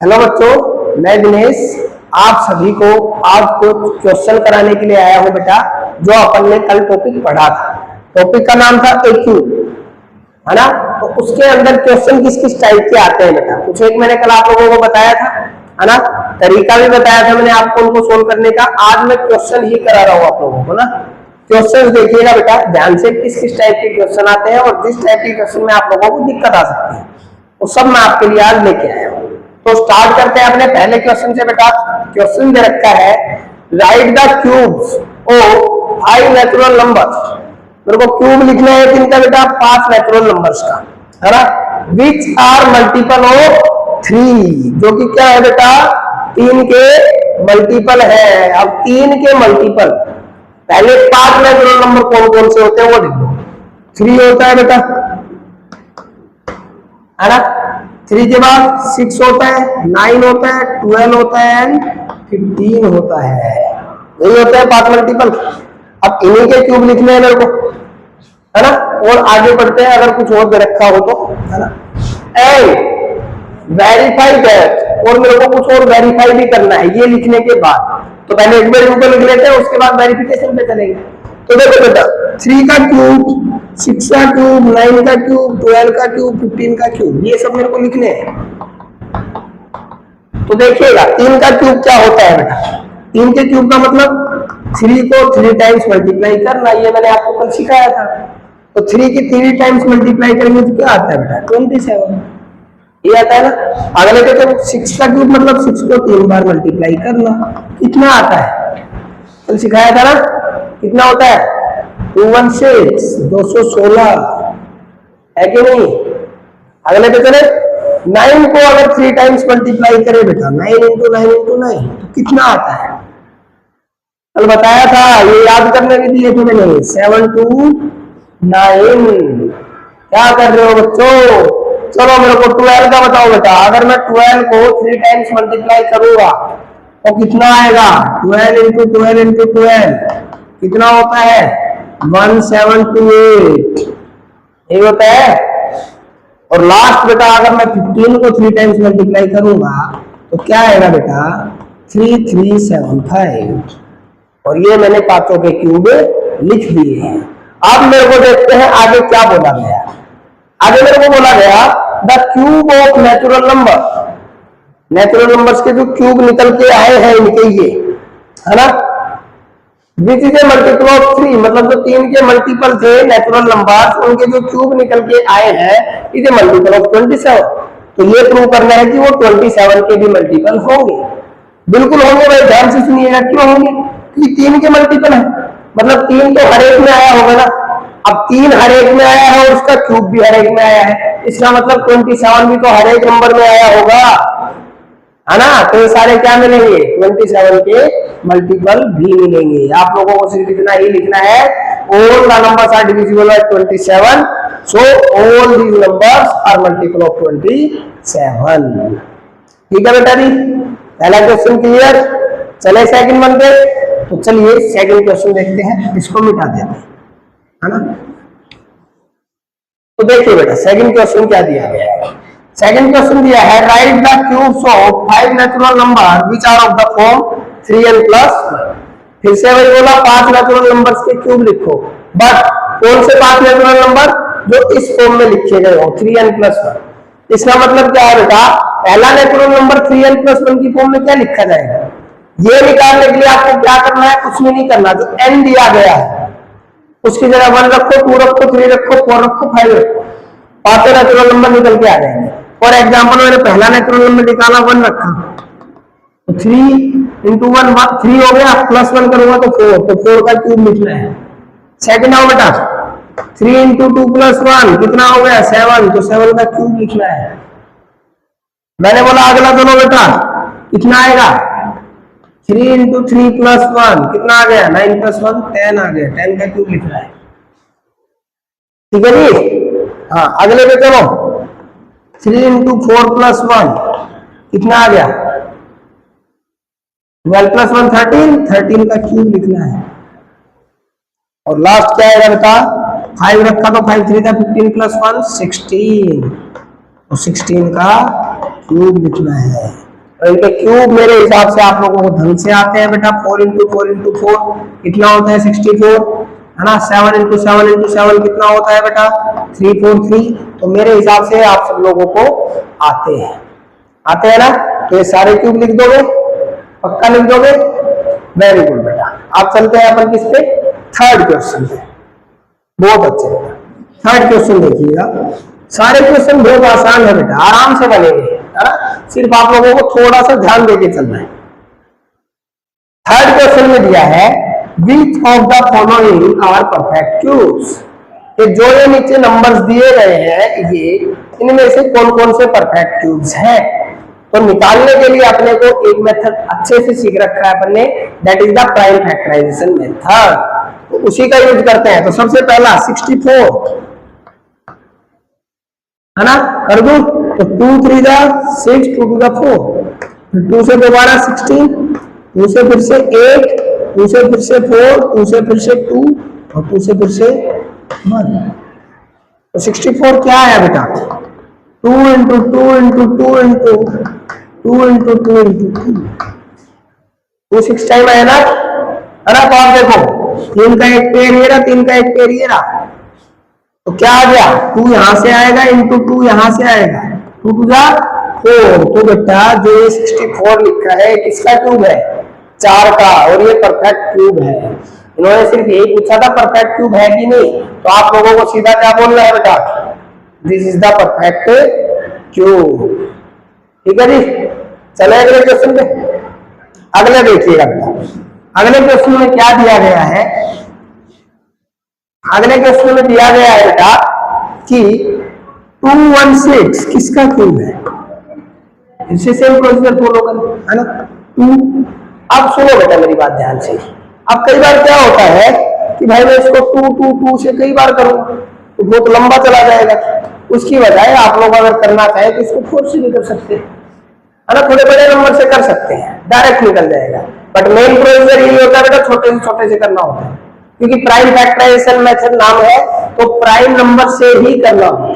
Hello बच्चों, मैं दिनेश आप सभी को आज कुछ क्वेश्चन कराने के लिए आया हूं बेटा। जो अपन ने कल टॉपिक पढ़ा था, टॉपिक का नाम था एक्यू, है ना। तो उसके अंदर क्वेश्चन किस किस टाइप के आते हैं बेटा, कुछ एक मैंने कल आप लोगों को बताया था, है ना। तरीका भी बताया था मैंने आपको उनको सोल्व करने का। आज मैं क्वेश्चन ही करा रहा हूँ आप लोगों को ना। क्वेश्चन देखिएगा बेटा ध्यान से, किस किस टाइप के क्वेश्चन आते हैं और जिस टाइप के क्वेश्चन में आप लोगों को दिक्कत आ सकती है वो सब मैं आपके लिए आज लेके आया हूँ। तो स्टार्ट करते हैं अपने पहले क्वेश्चन से बेटा। क्वेश्चन दे रखा है, write the cubes of 5 natural numbers. मेरे को क्यूब लिखना है किनका बेटा, 5 नेचुरल नंबर्स का, है ना। विच आर मल्टीपल ऑफ 3, जो कि क्या है बेटा, 3 के मल्टीपल है। अब 3 के मल्टीपल, पहले 5 नेचुरल नंबर कौन कौन से होते हैं वो लिख दो। 3 होता है बेटा, है ना। 3 के बाद 6 होता है, 9 होता है, 12 होता है एंड 15 होता है। यही होता है 5 मल्टीपल। अब इन्हीं के क्यूब लिखने हैं मेरे को, है ना। और आगे बढ़ते हैं, अगर कुछ और दे रखा हो तो, है ना। एंड वेरीफाई दैट, और मेरे को कुछ और वेरीफाई भी करना है ये लिखने के बाद। तो पहले एक बार ऊपर लिख लेते हैं, उसके बाद वेरिफिकेशन पे चलेंगे। तो देखो बेटा, 3 का क्यूब, 6 का क्यूब, 9 का क्यूब, 12 का क्यूब, 15 का क्यूब, ये सब मेरे को लिखने हैं। तो देखिएगा 3 का क्यूब क्या होता है बेटा। 3 के क्यूब का मतलब 3 को 3 टाइम्स मल्टीप्लाई करना, ये मैंने आपको कल सिखाया था। तो 3 की 3 टाइम्स मल्टीप्लाई करेंगे तो क्या आता है बेटा, 27, ये आता है ना। अगले के तो 6 का क्यूब मतलब 6 को 3 बार मल्टीप्लाई करना, कितना आता है, कल सिखाया था ना। कितना होता है, 216, 216, है कि नहीं। अगले पे चले, 9 को अगर 3 टाइम्स मल्टीप्लाई करें बेटा, 9 इंटू 9 इंटू 9, तो कितना आता है, कल बताया था, ये याद करने के लिए थे मैंने। 7 2 9, क्या कर रहे हो बच्चों। चलो मेरे को 12 का बताओ बेटा। अगर मैं 12 को 3 टाइम्स मल्टीप्लाई करूंगा तो कितना आएगा, 12 इंटू 12 इंटू 12 कितना होता है, 1728, यही होता है। और लास्ट बेटा, अगर मैं 15 को 3 टाइम्स मल्टीप्लाई करूंगा तो क्या आएगा बेटा, 3375। और ये मैंने पांचों के क्यूब लिख दिए हैं। अब मेरे को देखते हैं आगे क्या बोला गया। आगे मेरे को बोला गया, the cube of natural number, natural numbers के जो क्यूब निकल के आए हैं इनके, ये है ना। Which is a multiple of 3, मतलब जो 3 के मल्टीपल थे नेचुरल नंबर्स, उनके जो क्यूब निकल के आए हैं इज ए मल्टीपल ऑफ 27। तो ये प्रूव करना है कि वो 27 के भी मल्टीपल होंगे। बिल्कुल होंगे भाई, ध्यान से सुनिएगा। क्यों होंगे, क्योंकि 3 के मल्टीपल है, मतलब 3 तो हर एक में आया होगा ना। अब 3 हर एक में आया है और उसका क्यूब भी हर एक में आया है, इसका मतलब 27 भी तो हर एक नंबर में आया होगा, है ना। तो ये सारे क्या मिलेंगे, 27 के मल्टीपल भी मिलेंगे। आप लोगों को सिर्फ इतना ही लिखना है, all the numbers are divisible by 27, so all these numbers are multiple of 27। ठीक है बेटा जी, पहला क्वेश्चन क्लियर। चले सेकंड वन पे, तो चलिए सेकंड क्वेश्चन देखते हैं, इसको मिटा देते हैं, है ना। तो देखिए बेटा सेकंड क्वेश्चन क्या दिया गया है। सेकंड क्वेश्चन दिया है, write the cubes of 5 natural number which are of the form 3n plus 1। फिर से वही बोला, 5 नेचुरल नंबर्स के क्यूब लिखो, बट कौन से 5 नेचुरल नंबर, जो इस फॉर्म में लिखे गए हो 3n प्लस 1। इसका मतलब क्या है बेटा, पहला नेचुरल नंबर 3n प्लस 1 की फॉर्म में क्या लिखा जाएगा, ये निकालने के लिए आपको क्या करना है, कुछ भी नहीं करना। जो n दिया गया है उसकी जगह 1 रखो, 2 रखो, 3 रखो, 4 रखो, 5 रखो, पांचों नेचुरल नंबर निकल के आ जाएंगे। फॉर एग्जाम्पल मैंने पहला नेचुरल नंबर निकाला, 1 रखा, तो 3 इंटू 1 3 हो गया, प्लस 1 करूंगा तो 4, तो 4 का क्यूब लिखना है। सेकंड आओ बेटा, 3 इंटू 2 प्लस 1 कितना हो गया, 7, तो 7 का क्यूब लिखना है। मैंने बोला अगला दोनों बेटा कितना आएगा, 3 इंटू 3 प्लस 1 कितना आ गया, 9 प्लस 1 10 आ गया, 10 का क्यूब लिखना है। ठीक है जी। हाँ अगले पे चलो, 3 इंटू 4 प्लस 1 कितना आ गया, 12 प्लस 1 13, 13 का क्यूब लिखना है। और लास्ट क्या आएगा बेटा, 5 रखा तो 5 3 का 15 प्लस 1 16, तो 16 का क्यूब लिखना है। और इनके क्यूब मेरे हिसाब से आप लोगों को ढंग से आते हैं बेटा। 4 इंटू 4 इंटू 4 कितना होता है 64, है ना। 7 इंटू 7 इंटू 7 कितना होता है बेटा 343। तो मेरे हिसाब से आप सब लोगों को आते हैं ना। तो ये सारे क्यूब लिख दोगे, पक्का लिख दोगे, वेरी गुड बेटा। आप चलते हैं अपन किस पे, थर्ड क्वेश्चन पे। बहुत अच्छे बेटा, थर्ड क्वेश्चन देखिएगा। सारे क्वेश्चन बहुत आसान है बेटा, आराम से बनेंगे, है ना। सिर्फ आप लोगों को थोड़ा सा ध्यान देके चलना है। थर्ड क्वेश्चन में दिया है which of the following are perfect cubes. जो ये नीचे नंबर्स दिए गए हैं, ये इनमें से कौन कौन से परफेक्ट क्यूब्स हैं। तो निकालने के लिए अपने को एक मेथड अच्छे से सीख रखा है अपन ने, that is the prime factorization method. तो उसी का यूज करते हैं। तो सबसे पहला 64, है ना, कर दो। तो 2 3 जा 6, 2 2 जा 4, 2 से दोबारा 16, 2 से फिर से 8, 2 से फिर से 4, 2 से फिर से 2 और 2 से फिर से 1। तो 64 क्या है बेटा 2 into 2 into 2 into 2 into 2 into 2, 2 6 time है ना। तो आप देखो 3 का एक पेड़ ये रहा, 3 का एक पेड़ ये रहा। तो क्या आ गया 2 यहां से आएगा इंटू 2 यहां से आएगा, 2 2 जा 4। तो बेटा जो ये 64 लिखा है किसका क्यूब है, 4 का, और ये परफेक्ट क्यूब है। इन्होंने सिर्फ यही पूछा था परफेक्ट क्यूब है कि नहीं। तो आप लोगों को सीधा क्या बोलना है बेटा, this is the perfect cube. ठीक है जी, चले अगले क्वेश्चन पे। अगले देखिएगा बेटा, अगले क्वेश्चन में क्या दिया गया है। अगले क्वेश्चन में दिया गया है बेटा कि 216 किसका क्यूब है। इसे सेम प्रोसीजर फॉलो करें, है ना। 2, अब सुनो बेटा मेरी बात ध्यान से। अब कई बार क्या होता है कि भाई मैं इसको 2 2 2 से कई बार करूं तो बहुत लंबा चला जाएगा। उसकी बजाय आप लोग अगर करना चाहे तो इसको 4 से भी कर सकते हैं, है ना। थोड़े बड़े नंबर से कर सकते हैं, डायरेक्ट निकल जाएगा। बट मेन प्रोसीजर यही होता है बेटा, छोटे से करना होता है, क्योंकि प्राइम फैक्टराइजेशन मेथड नाम है तो प्राइम नंबर से ही करना होता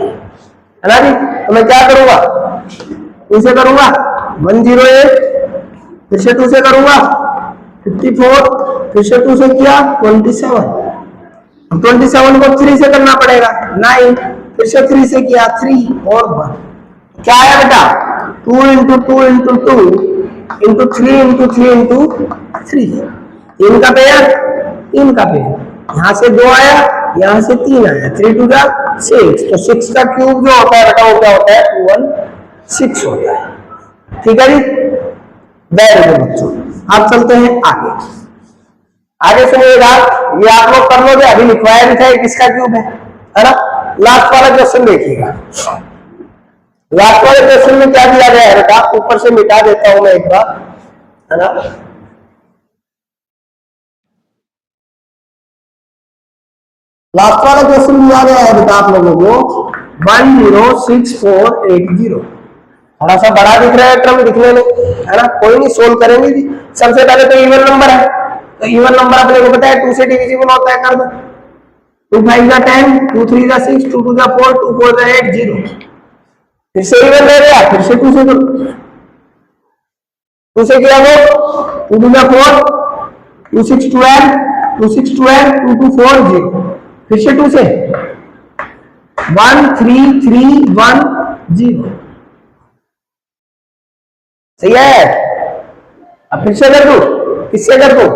है ना जी। तो मैं क्या करूंगा 2 से करूंगा 108, फिर से 2 से करूंगा 54, फिर से 2 से किया 27, 27 को 3 से करना पड़ेगा 9, फिर से 3 से किया 3 और 1। क्या आया बेटा 2 into 2 into 2 into 3 into 3 into 3। इनका पेयर, इनका पेयर, यहां से 2 आया, यहां से 3 आया, 3 2 जा 6। तो 6 का क्यूब जो होता है बेटा वो क्या होता है 216 होता है। ठीक है जी, वेरी गुड बच्चों। आप चलते हैं आगे। आगे सुनिएगा, ये आप लोग कर लोगे, अभी लिखवाया भी था किसका क्यूब है ना। लास्ट वाला क्वेश्चन देखिएगा। लास्ट वाले क्वेश्चन में क्या दिया गया है बेटा, ऊपर से मिटा देता हूं मैं एक बार, है ना। लास्ट वाला क्वेश्चन दिया गया है बेटा आप लोगों को 106480। थोड़ा सा बड़ा दिख रहा है क्रम दिखने में, है ना। कोई नहीं, सोल्व करेंगे जी। सबसे पहले तो इवन नंबर है, तो इवन नंबर अपने को पता है 2 से डिविजिबल होता है, कर दो। 2 5 जा 10, 2 3 जा 6, 2 2 जा 4, 2 4 जा 8, 0। फिर से इवन ले गया, फिर से 2 से करो, 2 से किया वो 2 2 जा 4, 2 6 12, 2 6 12, 2 2 4 0। फिर से 2 से 1 3 3 1 0। सही है। अब फिर से कर दो, किससे कर दो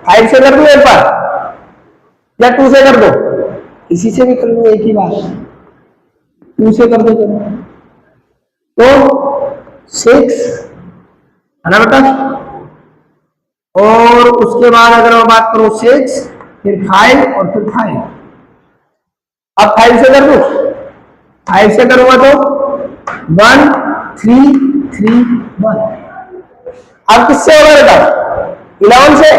5 से कर दो एक बार, या 2 से कर दो, इसी से भी कर लो, एक ही बात, 2 से कर दो तो 6, है ना बेटा। और उसके बाद अगर मैं बात करूं 6 फिर 5 और फिर 5। अब 5 से कर दो, 5 से करूंगा तो 1 3 3 1। अब किससे होगा बेटा 11 से,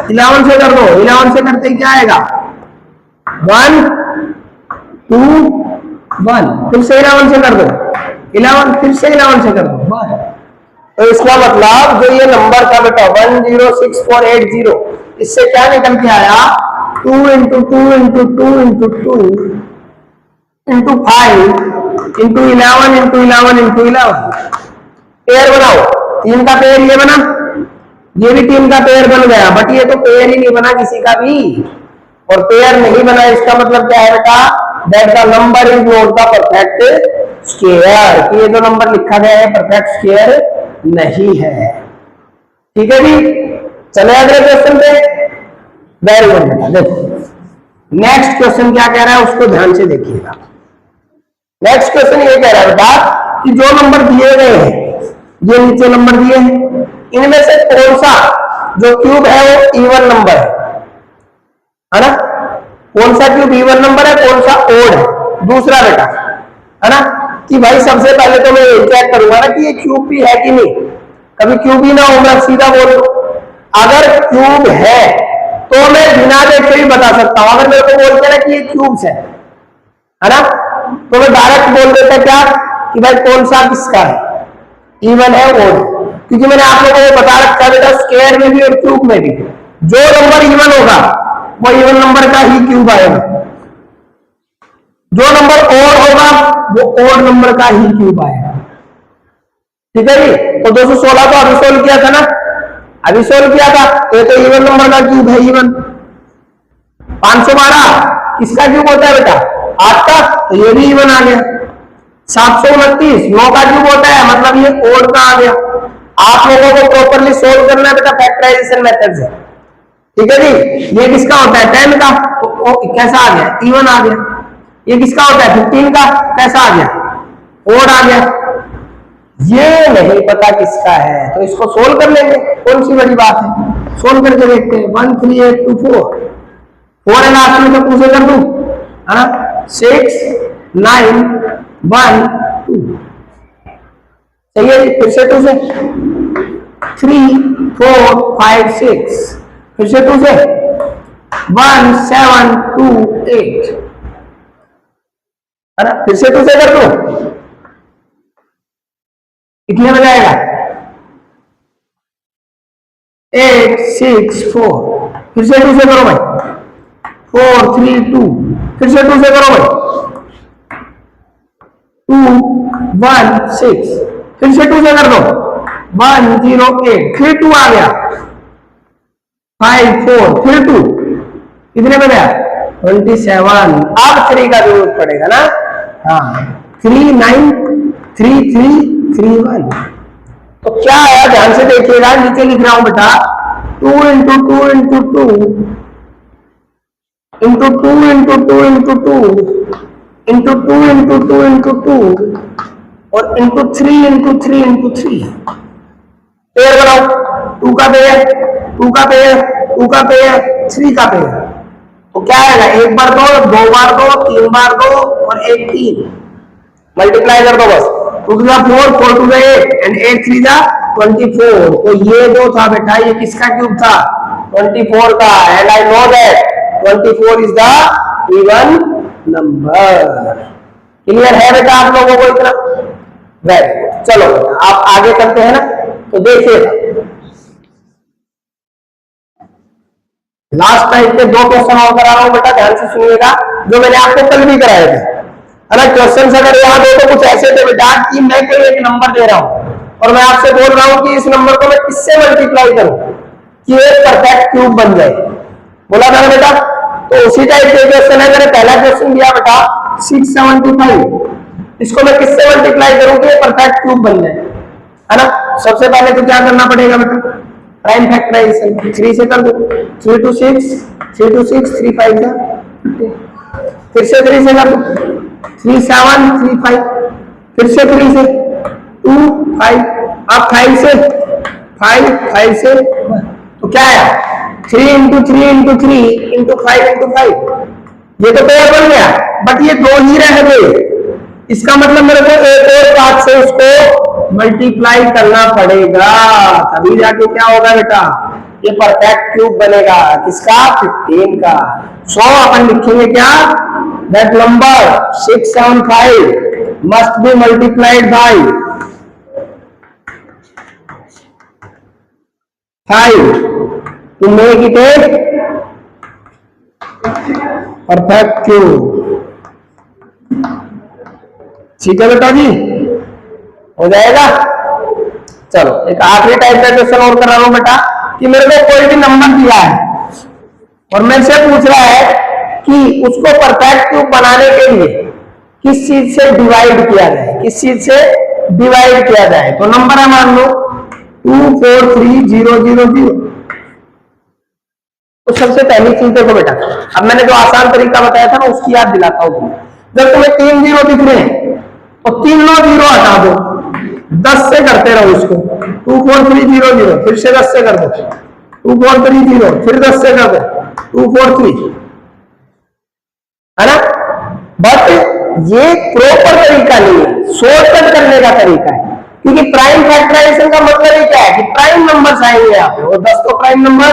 11 से कर दो। 11 से करते क्या आएगा 1 2 1। फिर से 11 से कर दो 11, फिर से 11 से कर दो 1। तो इसका मतलब जो ये नंबर था बेटा 106480, इससे क्या निकल के आया 2 into 2 into 2 into 2 into 5 into 11 into 11 into 11। Pair बनाओ, तीन का पेयर ये बना, ये भी तीन का पेयर बन गया, बट ये तो पेयर ही नहीं बना किसी का भी, और पेयर नहीं बना इसका मतलब क्या है बेटा, that the number is not the perfect square, कि ये जो नंबर लिखा गया है परफेक्ट स्क्वायर नहीं है। ठीक है जी, चले अगले क्वेश्चन पे। वेरी गुड बेटा, देखो नेक्स्ट क्वेश्चन क्या कह रहा है उसको ध्यान से देखिएगा। नेक्स्ट क्वेश्चन ये कह रहा है बेटा कि जो नंबर दिए गए हैं, ये नीचे नंबर दिए हैं, इनमें से कौन सा जो क्यूब है वो इवन नंबर है ना, कौन सा क्यूब इवन नंबर है, कौन सा ओड है। दूसरा बेटा है ना कि भाई सबसे पहले तो मैं ये चेक करूंगा ना कि ये क्यूब भी है कि नहीं, कभी क्यूब ही ना हो मैं सीधा बोल दूं। अगर क्यूब है तो मैं बिना देखे भी बता सकता हूं, अगर मेरे को बोलते ना कि ये क्यूब्स है ना, तो मैं डायरेक्ट बोल देता क्या कि भाई कौन सा किसका है, इवन है ओड, क्योंकि मैंने आप लोगों को बता रखा बेटा स्क्वायर में भी और क्यूब में भी जो नंबर इवन होगा वो इवन नंबर का ही क्यूब आएगा, जो नंबर ओड होगा वो ओड नंबर का ही क्यूब आएगा। ठीक है जी, तो 216 तो अभी सोल्व किया था ना, अभी सोल्व किया था, तो ये तो इवन नंबर का क्यूब है इवन। 512 किसका क्यूब होता है बेटा, 8 का, तो ये भी इवन आ गया। 729 9 का क्यूब होता है, मतलब ये ओड का आ गया। आप लोगों को प्रॉपरली सोल्व करना है बेटा फैक्टराइजेशन मेथड से। ठीक है जी, ये किसका होता है 10 का, तो कैसा आ गया, इवन आ गया। ये किसका होता है 15 का, कैसा आ गया, ओड आ गया। ये नहीं पता किसका है तो इसको सोल्व कर लेंगे, कौन सी बड़ी बात है, सोल्व करके देखते हैं। 1 3 8 2 4 एंड हाफ में तो 2 से कर दूं है ना, 6 9 1 2, सही है, फिर से 2 से 3 4 5 6, फिर से 2 से 1 7 2 8 है ना, फिर से 2 से कर दूं, कितने में जाएगा 8 6 4, फिर से 2 से करो भाई 4 3 2, फिर से 2 से करो भाई 2 1 6, फिर से 2 से कर दो 1 0 8, फिर 2 आ गया 5 4, फिर 2, कितने में गया 27। अब 3 का जरूरत पड़ेगा ना, हाँ 3 9 3 3 3 1, तो क्या है ध्यान से देखिएगा, नीचे लिख रहा हूं बेटा 2 into 2 into 2 into 2 into 2 into 2 into 2 into 2 into 2 और इंटू 3 इंटू 3 इंटू 3, पेयर बनाओ, 2 का पेयर 2 का पेयर 2 का पेयर 3 का पेयर, तो क्या आएगा 1 बार 2 2 बार 2 3 बार 2 और 1 3, मल्टीप्लाई कर दो बस, 2 to the 4 4 to the 8 and 8 3 the 24, तो ये जो था बेटा ये किसका क्यूब था 24 का, and I know that 24 is the even number. Clear है बेटा आप लोगों को इतना, वेरी गुड। चलो आप आगे करते हैं ना, तो देखिए लास्ट टाइम के 2 क्वेश्चन और करा रहा हूं बेटा, ध्यान से सुनिएगा, जो मैंने आपको कल भी कराए थे है ना। क्वेश्चन अगर याद हो तो कुछ ऐसे थे बेटा कि मैं कोई एक नंबर दे रहा हूं और मैं आपसे बोल रहा हूं कि इस नंबर को मैं किससे मल्टीप्लाई करूं कि एक परफेक्ट क्यूब बन जाए, बोला था बेटा। तो उसी टाइप के क्वेश्चन है, मैंने पहला क्वेश्चन दिया बेटा 675, इसको मैं किससे मल्टीप्लाई करूं कि परफेक्ट क्यूब बन जाए है ना। सबसे पहले तो क्या करना पड़ेगा बेटा, प्राइम फैक्टराइजेशन, 3 से कर दो, 3 to 6 3 to 6 3 5 जा, फिर से 3 से कर दो 3 7 3 5, फिर से 3 से 2 5, अब 5 से 5 5 से, तो क्या है 3 इंटू 3 इंटू 3 इंटू 5 इंटू 5, ये तो पेयर बन गया, बट ये 2 ही रह गए, इसका मतलब मेरे को एक और पार्ट से उसको मल्टीप्लाई करना पड़ेगा, तभी जाके क्या होगा बेटा ये परफेक्ट क्यूब बनेगा, किसका 15 का। सो अपन लिखेंगे क्या, that number 675 must be multiplied by 5 to make it a perfect cube. ठीक है बेटा जी, हो जाएगा। चलो एक आखिरी टाइप का क्वेश्चन और कर रहा हूं बेटा कि मेरे को कोई भी नंबर दिया है और मेरे से पूछ रहा है कि उसको परफेक्ट क्यूब बनाने के लिए किस चीज से डिवाइड किया जाए, किस चीज से डिवाइड किया जाए। तो नंबर है मान लो 243000। तो सबसे पहली चीज देखो बेटा, अब मैंने जो आसान तरीका बताया था ना उसकी याद दिलाता हूं। जब तुम्हें 3 जीरो दिख रहे हैं तो तीनों जीरो हटा दो, 10 से करते रहो इसको। 24300 फिर से 10 से कर दो, 2430 फिर 10 से कर दो, 243, है ना। बट ये प्रॉपर तरीका नहीं है, शॉर्टकट करने का तरीका है। क्योंकि प्राइम फैक्टराइजेशन का मतलब ही क्या है कि प्राइम नंबर आएंगे यहाँ पे, और 10 तो प्राइम नंबर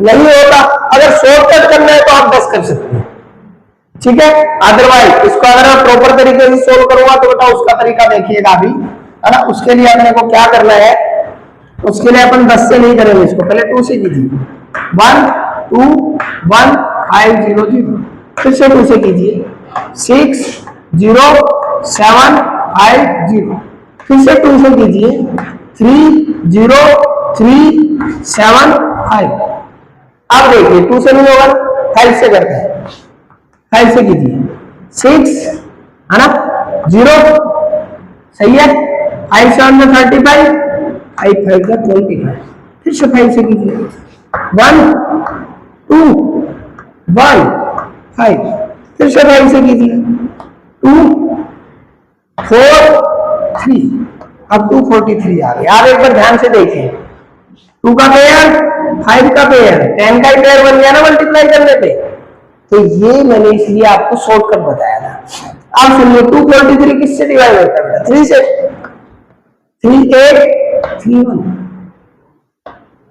नहीं होता। अगर शॉर्टकट करना है तो आप 10 कर सकते हैं, ठीक है। अदरवाइज इसको अगर मैं प्रॉपर तरीके से सोल्व करूंगा तो बेटा उसका तरीका देखिएगा अभी, है ना। उसके लिए अपने को क्या करना है, उसके लिए अपन 10 से नहीं करेंगे इसको, पहले 2 से कीजिए। 1 2 1 5 0 0, फिर से 2 से कीजिए। 6 0 7 5 0, फिर से 2 से कीजिए। 3 0 3 7 5। अब देखिए 2 से नहीं होगा, 5 से करते हैं। 5 से कीजिए। 6, है ना, 0, सही है। 5 7 में 35, 5 5 का 25, फिर से 5 से कीजिए। 1 2 1 5, फिर से 5 से कीजिए। 2 4 3, अब 243 आ गया। आप एक बार ध्यान से देखिए, 2 का पेयर 5 का पेयर 10 का पेयर बन गया ना मल्टीप्लाई करने पे। तो ये मैंने इसलिए आपको शॉर्टकट बताया था। अब सुनिए 243 किससे डिवाइड होता है? 3 से। 3 8 3 1,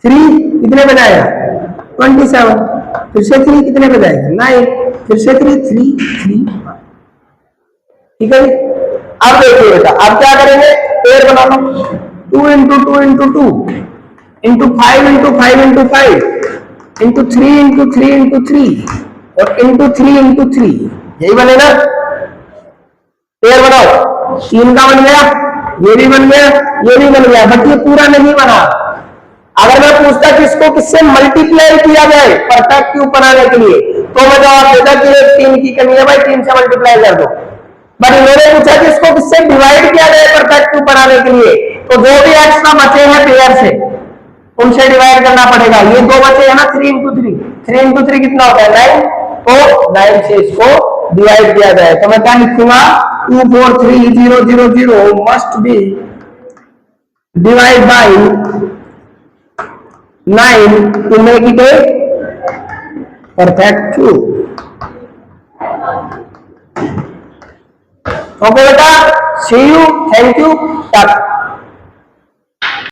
3 कितने बजाएगा? 27, फिर से 3 कितने बजाएगा? 9, फिर से 3 3 3 1, ठीक है। अब देखिए बेटा, अब क्या करेंगे, पेयर बना लो। 2 into 2 into 2 into 5 into 5 into 5 into 3 into 3 into 3 और into 3 into 3, यही बनेगा। पेयर बनाओ, 3 का बन गया, ये भी बन गया, ये भी बन गया, बट ये पूरा नहीं बना। अगर मैं पूछता कि इसको किससे मल्टीप्लाई किया जाए परफेक्ट क्यूब बनाने के लिए, तो मैं जवाब देता कि 3 की कमी है भाई, 3 से मल्टीप्लाई कर दो। बट इन्होंने पूछा कि इसको किससे डिवाइड किया जाए परफेक्ट क्यूब बनाने के लिए, तो जो भी एक्स्ट्रा बचे हैं पेयर से उनसे डिवाइड करना पड़ेगा। ये 2 बचे हैं ना, 3 into 3, 3 into 3 कितना होता है? 9, तो 9 से इसको डिवाइड किया जाए। तो मैं क्या लिखूंगा? 243000 must be divide by 9 to make it a perfect cube. Okay बेटा, सी यू, थैंक यू, टाटा।